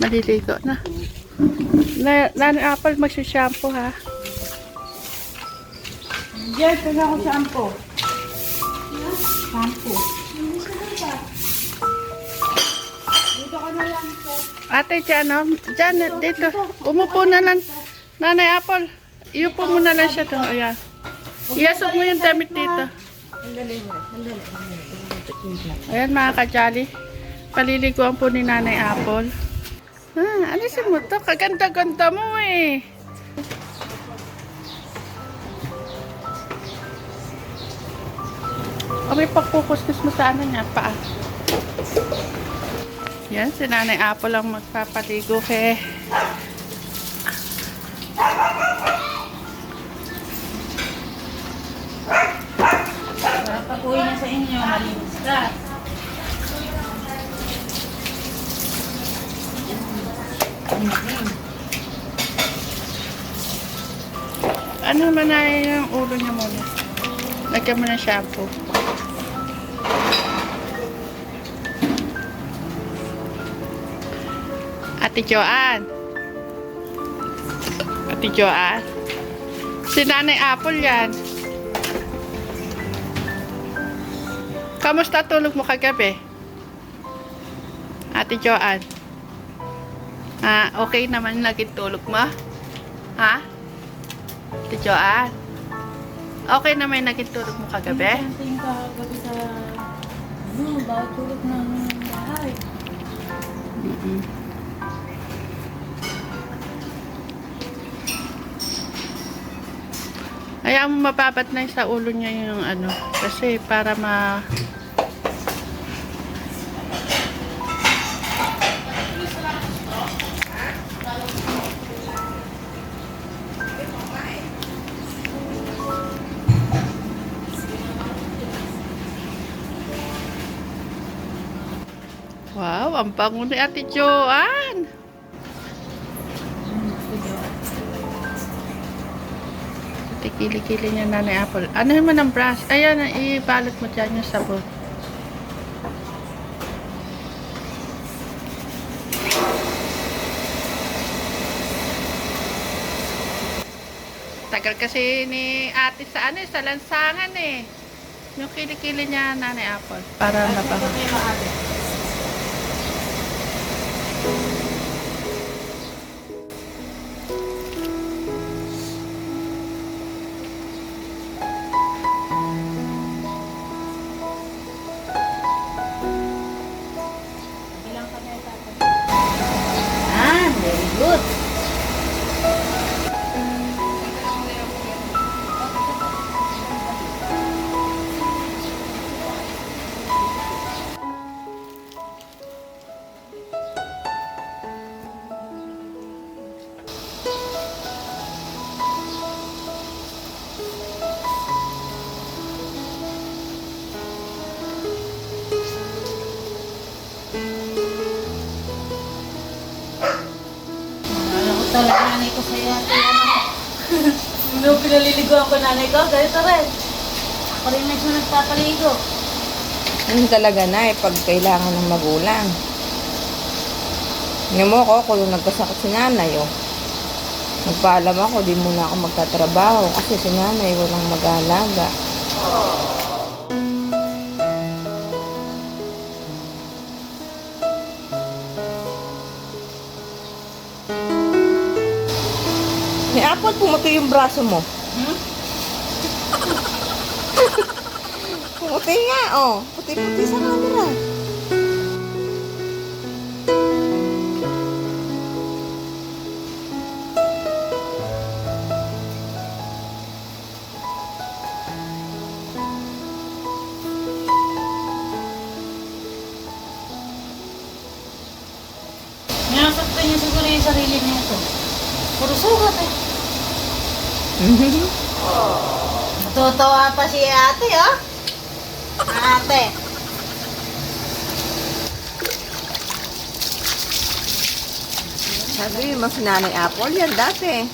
Maliligo na. Nanay Apple, magsishampoo ha. Diyan, taga ako shampoo. Shampoo. Dito ka na lang po. Ate, dyan, oh. Dyan, dito. Umupo na lang. Nanay Apple, iupo mo na lang siya doon. Ayan. Iyasok mo yung damit dito. Ayan mga kajali. Paliliguan po ni Nanay Apple. Alisin mo to. Kaganda-ganda mo eh. O may pagkukuskus mo sa ano niya, paa. Yan, si Nanay Apple ang magpapaligo kay. Para pag-uwi niya sa inyo, malinis ka. Ano naman na yung ulo niya muna? Lagyan mo ng shampoo. Ate Joanne. Ate Joanne. Si Nanay Apple yan. Kamusta tulog mo kagabi? Ate Joanne. Okay naman lagi tulog mo? Ha? Ate Joanne. Okay naman naging tulog mo kagabi? Tingin ka gabi sa bawat tulog ng bahay. Ayaw mo mababat na sa ulo niya yung ano. Kasi para ma... Wow, ang bango ni Ate Joanne. Kili-kili niya Nanay Apple. Ano naman ang brush? Ayan, ibalot mo dyan yung sabon. Tagal kasi ni ate sa ano, sa lansangan eh. Yung kili-kili niya Nanay Apple. Para nabango. Very good. Talaga nanay ko sa iyo. Nung pinaliliguan ko nanay ko, ganito rin. Ako rin medyo nagpapaligo. Ano talaga na pag kailangan ng magulang. Ngayon mo ko, kung nagkasakit si nanay, nagpaalam ako, di muna ako magtatrabaho kasi si nanay walang mag-aalaga. Ni Apple, pumuti yung braso mo. Pumuti nga, puti-puti sa camera. Nasaktan niya siguro yung sarili niya ito. Puro sugat eh. Natutuwa pa si ate, oh. Ate. Sabi mo si Nanay Apple yan dati.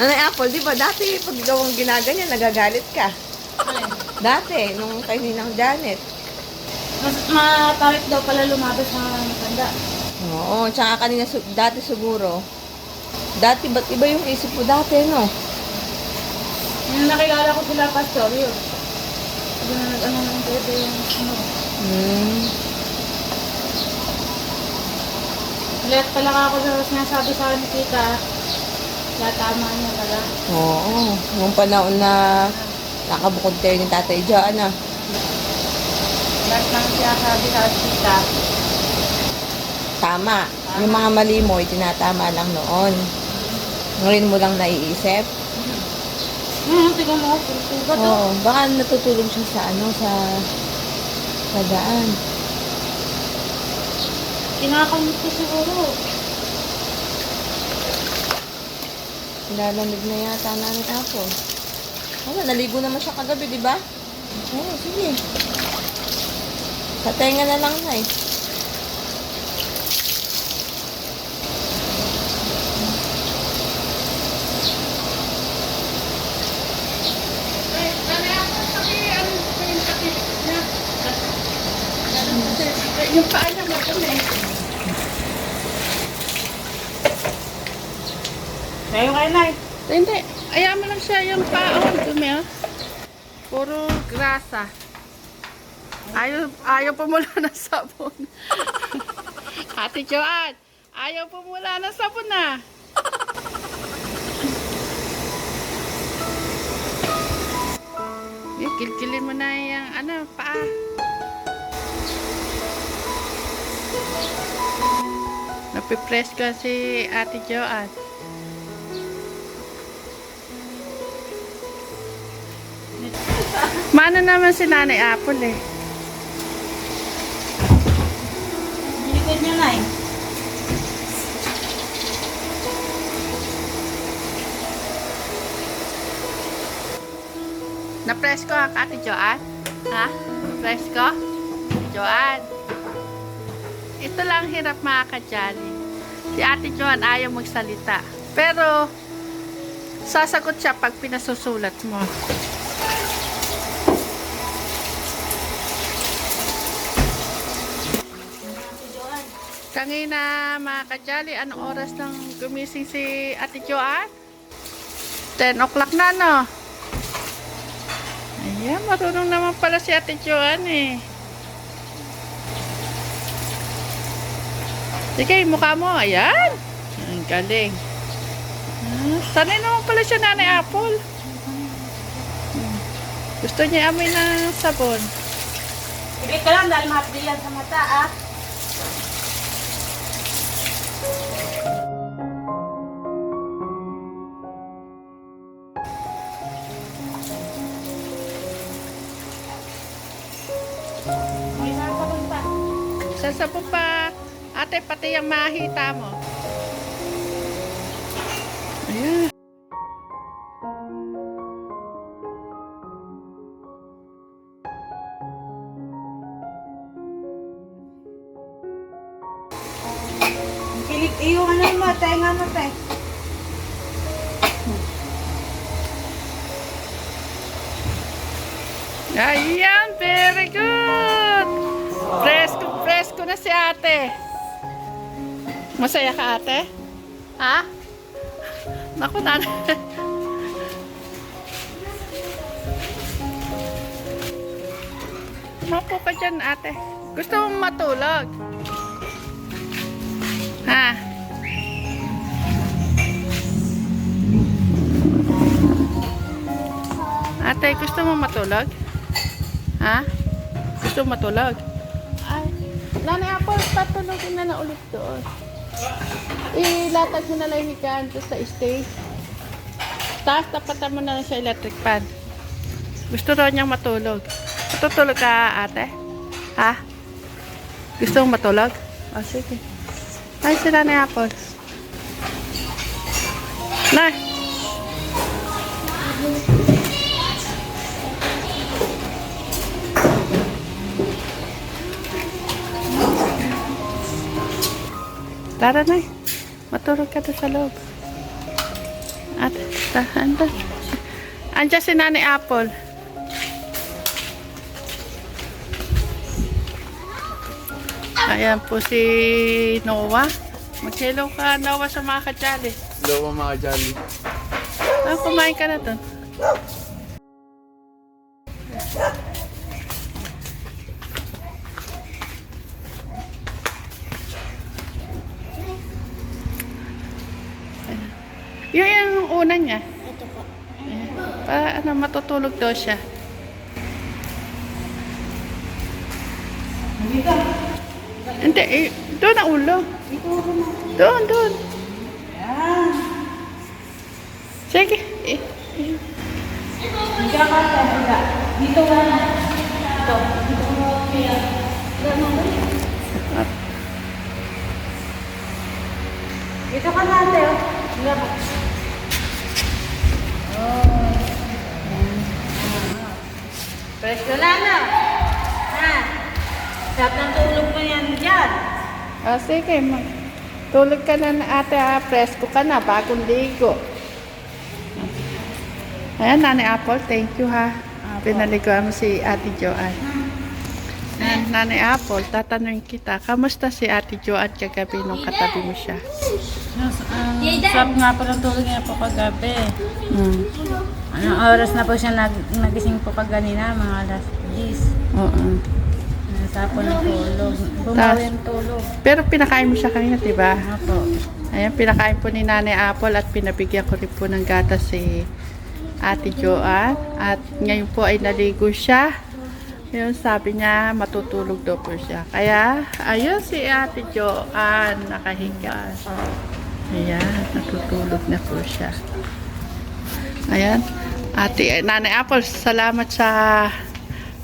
Nanay Apple, di ba dati pag gawang ginaganyan, nagagalit ka? Dati, nung kay Ninang Janet. Mas mapangit daw pala lumabas sa matanda. Oo, Oo, tsaka kanina, dati siguro. Dati, ba't iba yung isip mo dati, no? Yung nakilala ko sila, Pastor, yun. Sabi na nag-ano ng pwede yung ano. Ulit pala ako sa sinasabi sa akin ni Tita. Kaya tama niya pala. Oo, nung panahon na nakabukod kayo ni Tatay Jaan, ah. Lahat ng sinasabi sa akin, Tita. Tama. Yung mga mali mo, itinatama lang noon. Ngayon mo lang naiisip. Tingnan mo, pulpuga to. Oo, baka natutulog siya sa sa daan. Kinakamit ko siguro. Lalamig na yata namin apple. Wala, naligo naman siya kagabi, di ba? Oo, sige. Sa tenga na lang na eh. Yung paa niya madumi. Kayo kayo, Nay. Hindi. Ayaw mo lang siya yung paa. Oh, dumi oh. Puro grasa. Ayaw pumula ng sabon. Ate Joanne, ayaw pumula ng sabon na. Kilkilin mo na yung paa. Napipress ko si Ate Joanne. Mano naman si Nanay Apple eh. Nilikod niyo, Nay. Na-press ko ang Ate Joanne. Ha? Press ko? Joanne. Ito lang hirap mga kadyali. Si Ate Joanne ayaw magsalita. Pero, sasagot siya pag pinasusulat mo. Kanina mga kadyali, anong oras nang gumising si Ate Joanne? 10 o'clock na, no? Ayan, marunong naman pala si Ate Joanne eh. Sige, mukha mo. Ayan. Ang galing. Sanay naman pala siya, Nanay Apple. Gusto niya amoy ng sabon. Sige ka lang dahil mahapdi yan sa mata, ah. May sasabon pa. Sasabon pa. Ate, pati yung mahita mo. Ayan. Kilik iyo, ano mo, tenga mo, te. Ayan, very good. Presko na si ate. Masaya ka, ate? Ha? Naku, nanay. Mapo ka dyan, ate. Gusto mong matulog? Ha? Ate, gusto mong matulog? Ha? Gusto mong matulog? Ay, Nanay Apple, patulogin na ulit doon. Ilatag mo na lang yung higaan doon sa stage. Tapos tapatan mo na lang sa electric fan. Gusto daw niyang matulog. Matutulog ka, ate? Ha? Gusto mong matulog? O, sige. Ay, si Nanay Apple. Nay! Tara, Nay. Matulog ka doon sa loob. At, andyan si Nanay Apple. Ayan po si Noah. Mag-hello ka, Noah, sa mga kajali. Hello mga Jolly. Ah, kumain ka na doon. Yung una niya. Ito po. Para ano, matutulog daw siya. Hindi, doon ang ulo. Doon, doon. Sige. Hindi ka kanta. Dito ka na. Dito. Dito mo kaya. Dito ka na, Ate. Fresh ka lang na. Ha? Sarap ng tulog mo yan dyan. Ah, sige, tulog ka na ate, presko ka na, bagong ligo. Ayan, Nanay Apple, thank you ha. Pinaliguan mo si Ate Joanne. Ayan, Nanay Apple, tatanungin kita, kamusta si Ate Joanne kagabi nung katabi mo siya? Sarap nga po ng tulog niya po kagabi. Anong oras na po siya nagising po kaganina, mga alas 10. Oo. Sarap po ng tulog. Bumawi ang tulog. Pero pinakain mo siya kanina, diba? Opo. Ayan, pinakain po ni Nanay Apple at pinabigyan ko rin po ng gatas si Ate Joanne. At ngayon po ay naligo siya. Yun, sabi niya, matutulog daw po siya. Kaya, ayun si Ate Joanne, nakahiga. Ayan, natutulog na po siya. Ayan, Nanay Apple, salamat sa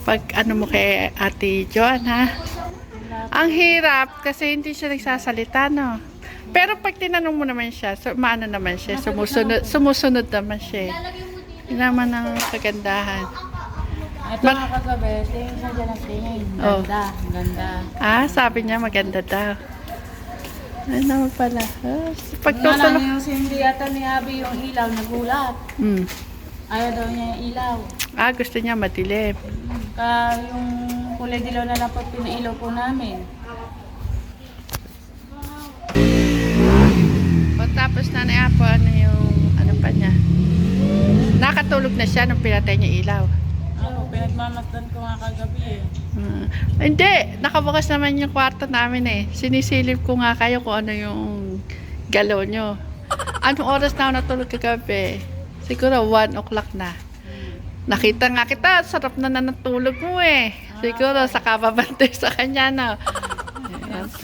pag ano mo kay Ate Joanne, ha? Ang hirap kasi hindi siya nagsasalita, no? Pero pag tinanong mo naman siya, maano naman siya, sumusunod naman siya. Yun naman ang kagandahan. Ito mga kagabi, tingin siya dyan ang tingin. Oh. Ganda, ganda. Ah, sabi niya maganda daw. Ay naman pala. Pag Nga lang tutulog. yung sindi ata ni Abby yung ilaw, nagulat. Hmm. Ayaw daw niya yung ilaw. Ah, gusto niya madilim. Kaya yung kulay dilaw na lang po pinailaw po namin. O tapos Nanay Apo, ano yung, ano pa niya? Nakatulog na siya nung pinatay niya ilaw. Ako, pinagmamasdan ko nga kagabi eh. Hindi, nakabukas naman yung kwarto namin eh. Sinisilip ko nga kayo kung ano yung galaw nyo. Anong oras na ako natulog kagabi? Siguro 1 o'clock na. Nakita nga kita, sarap na natulog mo eh. Siguro sa kababantay sa kanya na.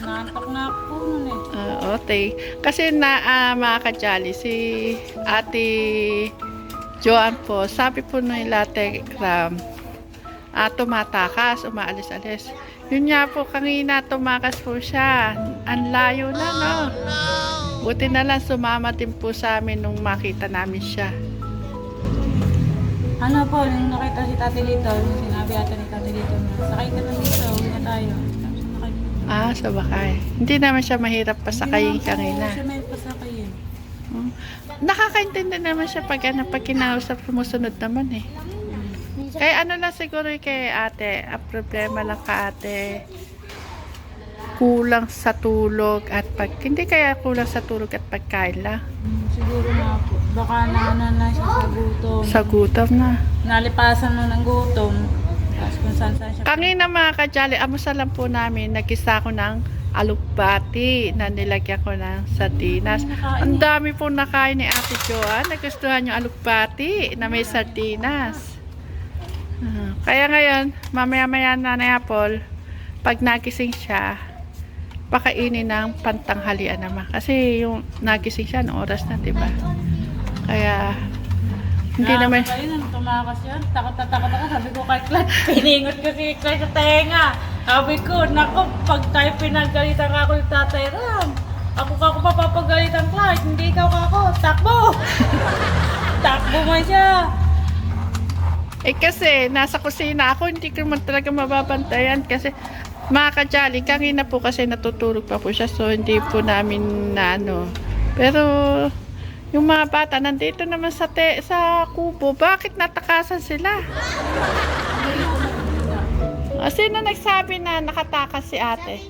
Naantok na ako nun eh. Okay. Kasi mga kajali, si Ate Joanne po, sabi po nila Telegram, tumatakas, umaalis-alis. Yun nga po, kanina tumakas po siya. Ang layo na, no? Buti na lang sumama din po sa amin nung makita namin siya. Ano po, nung nakita si Tati Lito, nung sinabi ata ni Tati Lito na, sakay ka na dito, uwi na tayo. Sakay dito. Ah, sa bakay. Hindi naman siya mahirap pasakayin kanina. Hindi siya may pasakayin. Nakakaintindi naman siya pag kinausap, sumusunod naman eh. Kaya ano lang siguro kay ate, ang problema lang ka ate, kulang sa tulog at hindi kaya kulang sa tulog at pagkain lang. Siguro na po. Baka na siya sa gutom. Sa gutom na. Nalipasan mo ng gutom. Tapos kung saan siya. Kanina mga kajali, amusa lang po namin, nagisa ko ng alupati na nilagyan ko ng sardinas. Ang dami po nakain ni Ate Joanne. Nagustuhan yung alupati na may sardinas. Kaya ngayon, mamaya-maya Nanay Apple, pag nagising siya, pakainin ng pantanghalian naman. Kasi yung nagising siya, ng oras na, diba? Kaya, hindi naman. Ayun, tumakas yan. Takot ako. Sabi ko kay Clark, piningot ko si Clark sa tenga. Sabi ko, naku, pag tayo pinagalitan ka ako yung Tatay Ram. Ako papapagalitan Clark, hindi ikaw ako. Takbo! Takbo man siya. Eh kasi, nasa kusina ako, hindi ko man talaga mababantayan kasi mga kajali, kanina po kasi natutulog pa po siya, so hindi po namin na ano. Pero, yung mga bata, nandito naman sa kubo, bakit natakasan sila? Sino nagsabi na nakatakas si ate?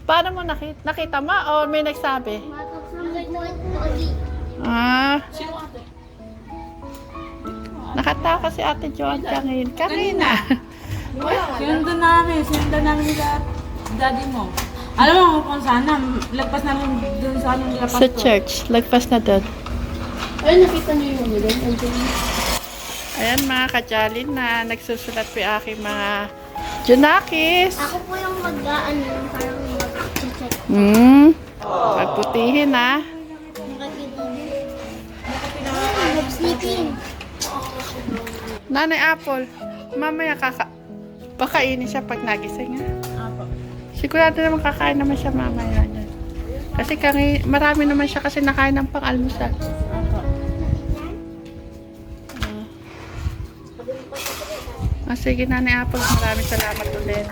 Paano mo nakita mo o may nagsabi? Ah, nakatawa si Ate Joan kanina. Sinundan namin nila daddy mo. Alam mo kung sana, lagpas namin dun sa anong lapas Sa ko. church, lagpas na doon. Ay, nakita niyo yung ulo doon. Ayan mga kajalin na nagsusulat po yung aking mga Junakis. Ako po yung mag-ano, parang mag-check. Pagputihin ha. Nag-sleeping. Nanay Apple, mamaya pakainin siya pag nagising ha. Apo. Sigurado naman kakain naman siya mamaya niyan. Kasi marami naman siya kasi nakain ng pang-almusal. Apo. Sige Nanay Apple, maraming salamat ulit.